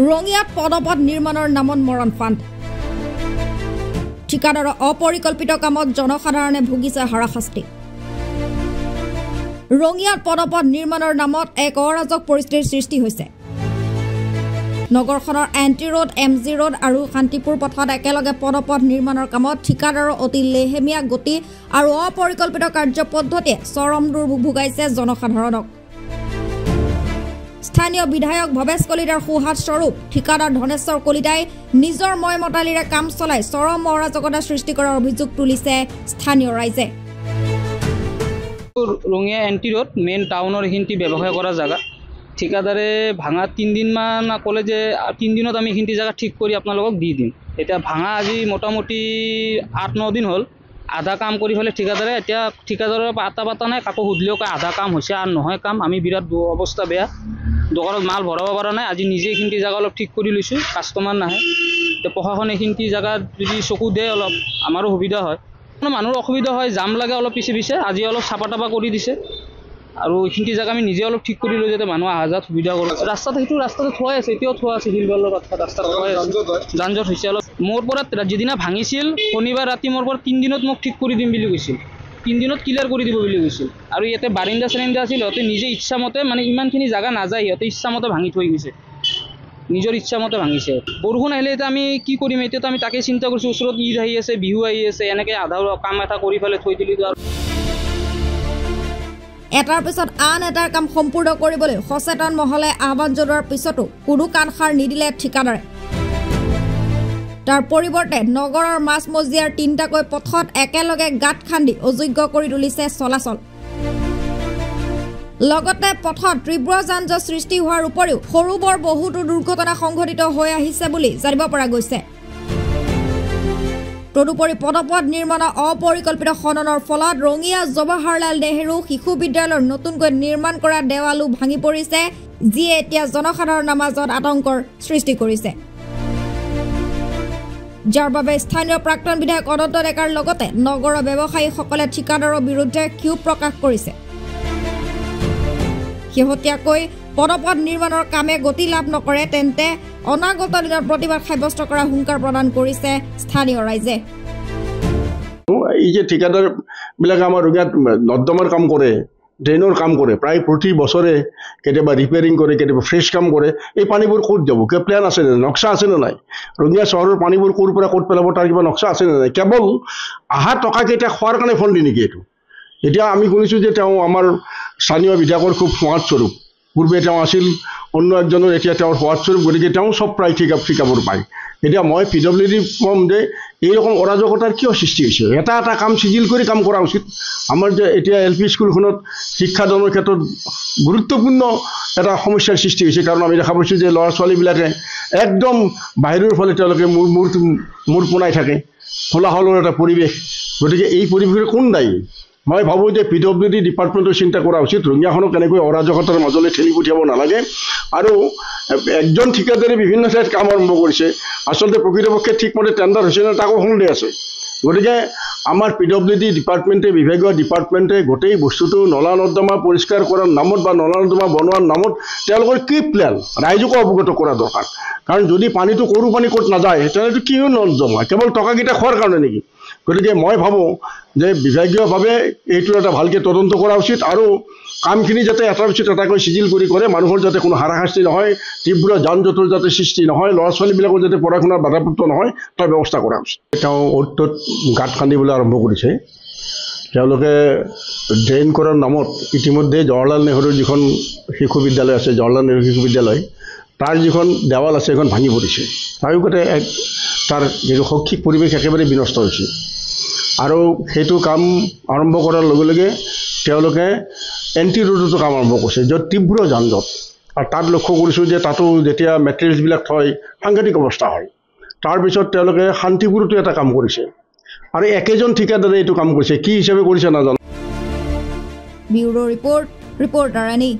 ৰঙিয়াত পদপথ নিৰ্মাণৰ নামত মৰণ ফান্দ ঠিকাদাৰৰ অপৰিকল্পিত কামত জনসাধাৰণে ভুগিছে হাৰাশাস্তি ৰঙিয়াত পদপথ নিৰ্মাণৰ নামত এক অৰাজক পৰিস্থিতিৰ সৃষ্টি হৈছে নগৰখনৰ এণ্টি ৰোড এমজি ৰোড আৰু শান্তিপুৰ পথত একেলগে পদপথ নিৰ্মাণৰ কামত ঠিকাদাৰৰ অতি লেহেমীয়া গতি আৰু অপৰিকল্পিত কাৰ্যপদ্ধতিয়ে চৰম দুৰ্ভোগ ভুগাইছে জনসাধাৰণক স্থানীয় বিধায়ক ভৱেশ কলিতাৰ সুহাত স্বৰূপ ঠিকাদাৰ ধনেশ্বৰ কলিতাই নিজৰ ময়মতালিৰে কাম চলাই চৰম অৰাজকতা সৃষ্টি কৰাৰ অভিযোগ তুলিছে স্থানীয় ৰাইজে ৰঙিয়া এণ্টি ৰোড মেইন টাউনৰ এইখিনি ব্যৱসায় কৰা জায়গা ঠিকাদাৰে ভাঙা 3 দিনমান ক'লে যে 3 দিনত আমি এইখিনি জায়গা ঠিক কৰি আপোনালোকক দি দিম এতিয়া ভাঙা আজি মোটামুটি 8-9 দিন হ'ল আধা কাম কৰি ফেলে ঠিকাদাৰে এতিয়া ঠিকাদাৰৰ পাতা নাই কাকো সুধিলেও কয় আধা কাম হৈছে আৰু নহয় কাম আমি বিৰাট অৱস্থা বেয়া দোকানত মাল ভৰাব পৰা নাই আজি নিজে এইখিনি জায়গা অলপ ঠিক কৰি লৈছোঁ কাষ্টমাৰ নাহে এতিয়া প্ৰশাসনে এইখিনি জায়গাত যদি চকু দিয়ে অলপ আমাৰো সুবিধা হয় মানুহৰ অসুবিধা হয় জাম লাগে অলপ পিছে আজি অলপ চাপা কৰি দিছে আৰু এইখিনি জায়গা আমি নিজে অলপ ঠিক কৰি লৈ যাতে মানুহ অহা যোৱাত সুবিধা কৰোঁ ৰাস্তাতে থোৱাই আছে এতিয়াও থোৱা আছে শিলবালৰ ৰাস্তা যান-জঁট হৈছে অলপ মোৰ পৰা যিদিনা ভাঙিছিল শনিবাৰ ৰাতি মোৰ পৰা 3 দিনত মোক ঠিক কৰি দিম বুলি কৈছিল 3 দিনত ক্লিয়াৰ কৰি দিব বুলি কৈছিল আৰু ইয়াতে বাৰিন্দা আছিল সিহঁতে নিজে ইচ্ছামতে মানে ইমানখিনি জায়গা নাযায় সিহঁতে ইচ্ছামতে ভাঙি থৈ গৈছে নিজৰ ইচ্ছামতে ভাঙিছে বৰষুণ আহিলে এতিয়া আমি কি কৰিম এতিয়াতো আমি তাকে চিন্তা কৰিছোঁ ওচৰত ঈদ আহি আছে বিহু আহি আছে এনেকৈ আধা কাম এটা কৰি পেলাই থৈ দিলোঁ আৰু এটাৰ পিছত আন এটাৰ কাম সম্পূৰ্ণ কৰিবলৈ সচেতন মহলে আহ্বান জনোৱাৰ পিছতো কোনো কাণসাৰ নিদিলে ঠিকাদাৰে তাৰ পৰিৱৰ্তে নগৰৰ মাছমজিয়াৰ 3টাকৈ পথত একেলগে গাঁত খান্দি অযোগ্য কৰি তুলিছে চলাচল লগতে পথত তীব্ৰ যান-জঁট সৃষ্টি হোৱাৰ উপৰিও সৰু বৰ বহুতো দুৰ্ঘটনা সংঘটিত হৈ আহিছে বুলি জানিব পৰা গৈছে তদুপৰি পদপথ নিৰ্মাণৰ অপৰিকল্পিত খননৰ ফলত ৰঙিয়া জৱাহৰলাল নেহেৰু শিশু বিদ্যালয়ৰ নতুনকৈ নিৰ্মাণ কৰা দেৱালো ভাঙি পৰিছে যিয়ে এতিয়া জনসাধাৰণৰ মাজত আতংকৰ সৃষ্টি কৰিছে যাৰ বাবে স্থানীয় প্ৰাক্তন বিধায়ক অনন্ত ডেকাৰ লগতে নগৰৰ ব্যৱসায়ীসকলে ঠিকাদাৰৰ বিৰুদ্ধে ক্ষোভ প্ৰকাশ কৰিছে শেহতীয়াকৈ পদপথ নিৰ্মাণৰ কামে গতি লাভ নকৰে তেন্তে অনাগত দিনত প্ৰতিবাদ সাব্যস্ত কৰা হুংকাৰ প্ৰদান কৰিছে স্থানীয় ৰাইজে এই যে ঠিকাদাৰবিলাক আমাৰ ৰঙিয়াত নৰ্দমাৰ কাম কৰে ড্ৰেইনৰ কাম কৰে প্ৰায় প্ৰতি বছৰে কেতিয়াবা ৰিপেয়াৰিং কৰে কেতিয়াবা ফ্ৰেছ কাম কৰে এই পানীবোৰ ক'ত যাব কিবা প্লেন আছে নে নক্সা আছে নে নাই ৰঙিয়া চহৰৰ পানীবোৰ ক'ৰ পৰা ক'ত পেলাব তাৰ কিবা নক্সা আছে নে নাই কেৱল আহা টকাকেইটা খোৱাৰ কাৰণে ফন্দি নেকি এইটো এতিয়া আমি শুনিছোঁ যে তেওঁ আমাৰ স্থানীয় বিধায়কৰ খুব সহায়স্বৰূপ পূৰ্বে তেওঁ আছিল অন্য একজনৰ এতিয়া তেওঁৰ সহায়স্বৰূপ গতিকে তেওঁ চব প্ৰায় ঠিকাবোৰ পায় এতিয়া মই PWD কম যে এইৰকম অৰাজকতাৰ কিয় সৃষ্টি হৈছে এটা কাম সিজিল কৰি কাম কৰা উচিত আমাৰ যে এতিয়া LP স্কুলখনত শিক্ষাদানৰ ক্ষেত্ৰত গুৰুত্বপূৰ্ণ এটা সমস্যাৰ সৃষ্টি হৈছে কাৰণ আমি দেখা পাইছোঁ যে ল'ৰা ছোৱালীবিলাকে একদম বাহিৰৰ ফালে তেওঁলোকে মূৰ পোনাই থাকে কোলাহলৰ এটা পৰিৱেশ গতিকে এই পৰিৱেশৰ কোন দায়ী মই ভাবোঁ যে PWD ডিপাৰ্টমেণ্টৰ চিন্তা কৰা উচিত ৰঙিয়াখনক কেনেকৈ অৰাজকতাৰ মাজলৈ ঠেলি পঠিয়াব নালাগে আৰু একজন ঠিকাদাৰে বিভিন্ন ঠাইত কাম আৰম্ভ কৰিছে আচলতে প্ৰকৃতপক্ষে ঠিকমতে টেণ্ডাৰ হৈছে নে তাকো সন্দেহ আছে গতিকে আমাৰ PWD ডিপাৰ্টমেণ্টে বিভাগীয় ডিপাৰ্টমেণ্টে গোটেই বস্তুটো নলা নৰ্দমা পৰিষ্কাৰ কৰাৰ নামত বা নলা নৰ্দমা বনোৱাৰ নামত তেওঁলোকৰ কি প্লেন ৰাইজকো অৱগত কৰা দৰকাৰ কাৰণ যদি পানীটো সৰু পানী ক'ত নাযায় তেনেহ'লে কি নৰ্দমা কেৱল টকাকেইটা খোৱাৰ কাৰণে নেকি গতিকে মই ভাবোঁ যে বিভাগীয়ভাৱে এইটো এটা ভালকৈ তদন্ত কৰা উচিত আৰু কামখিনি যাতে এটাৰ পিছত এটাকৈ চিজিল কৰি কৰে মানুহৰ যাতে কোনো হাৰাশাস্তি নহয় তীব্ৰ যান-জঁটৰ যাতে সৃষ্টি নহয় ল'ৰা ছোৱালীবিলাকৰ যাতে পঢ়া শুনাৰ বাধাপ্ৰাপ্ত নহয় তাৰ ব্যৱস্থা কৰা উচিত তেওঁ অ'ত গাঁত খান্দিবলৈ আৰম্ভ কৰিছে তেওঁলোকে ড্ৰেইন কৰাৰ নামত ইতিমধ্যে জৱাহৰলাল নেহৰুৰ যিখন শিশু বিদ্যালয় আছে জৱাহৰলাল নেহৰু শিশু বিদ্যালয় তাৰ যিখন দেৱাল আছে এখন ভাঙি পৰিছে চাৰিওকাষে তাৰ যিটো শৈক্ষিক পৰিৱেশ একেবাৰে বিনষ্ট হৈছে আৰু সেইটো কাম আৰম্ভ কৰাৰ লগে লগে তেওঁলোকে এণ্টি ৰোডতো কাম আৰম্ভ কৰিছে য'ত তীব্ৰ যান-জঁট আৰু তাত লক্ষ্য কৰিছোঁ যে তাতো যেতিয়া মেটেৰিয়েলছবিলাক থয় সাংঘাতিক অৱস্থা হয় তাৰপিছত তেওঁলোকে শান্তিপুৰতো এটা কাম কৰিছে আৰু একেজন ঠিকাদাৰে এইটো কাম কৰিছে কি হিচাপে কৰিছে নাজানো ব্যুৰো ৰিপৰ্টাৰ ৰাণী